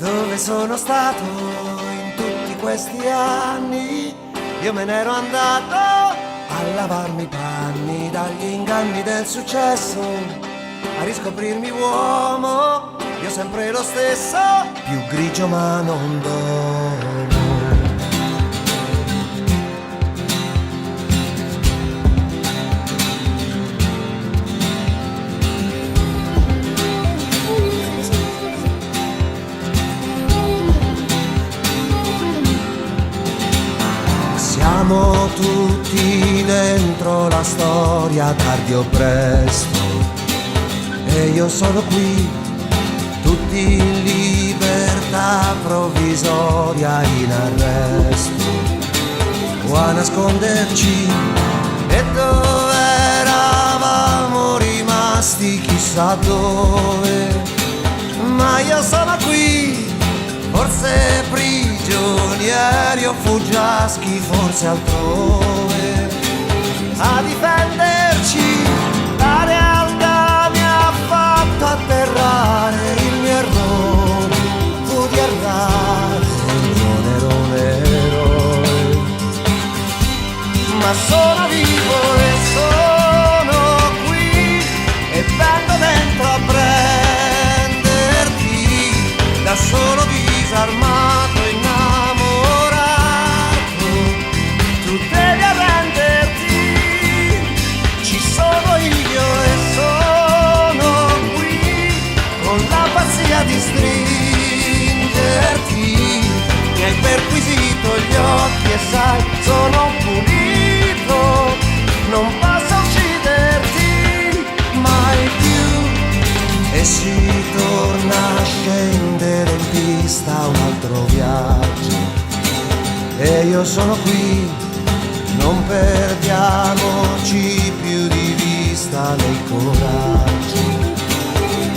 Dove sono stato in tutti questi anni? Io me n'ero andato a lavarmi i panni dagli inganni del successo, a riscoprirmi uomo, io sempre lo stesso, più grigio ma non dono. Siamo tutti dentro la storia, tardi o presto, e io sono qui, tutti in libertà provvisoria, in arresto, o a nasconderci. E dove eravamo rimasti chissà dove, ma io sono qui, forse prigionieri o fuggiaschi, forse altrove, a difenderci. La realtà mi ha fatto atterrare, il mio errore fu di errare, non ero un eroe, ma sono vivo e sono qui, e vengo dentro a prenderti, da solo disarmato, innamorato, tu devi arrenderti, ci sono io e sono qui, con la pazzia di stringerti, mi hai perquisito gli occhi e sai, sono pulito, non posso ucciderti mai più. E si torna a scendere in pista, un altro viaggio, e io sono qui, non perdiamoci più di vista nei coraggi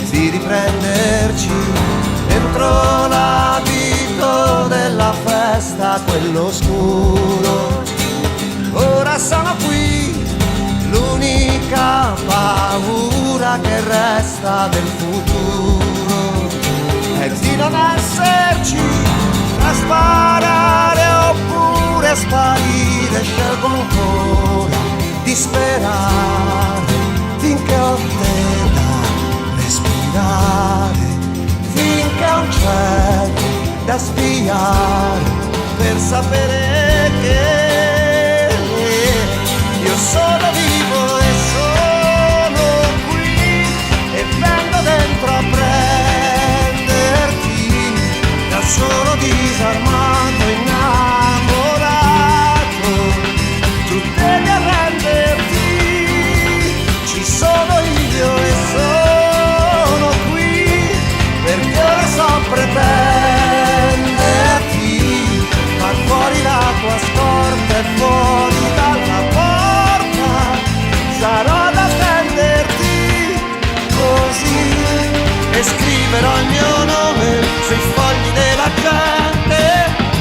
di riprenderci dentro l'abito della festa, quello scuro. Ora sono qui, l'unica paura che resta del futuro è di non esserci, a sparare oppure sparire. Scelgo ancora di sperare finché ho te da respirare, finché ho un cielo da spiare, per sapere che io sono vivo e sono qui, e vengo dentro a prenderti, da solo disarmato, innamorato, tu devi arrenderti, ci sono io e sono qui, perché ora so pretenderti, far fuori la tua scorta e fuori dalla porta, sarò ad attenderti così, e scriverò il mio nome sui fogli della gente,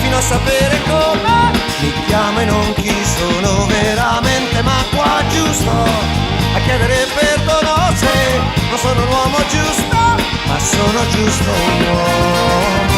fino a sapere come mi chiamo e non chi sono veramente, ma qua giusto a chiedere perdono se non sono un uomo giusto, ma sono giusto un uomo.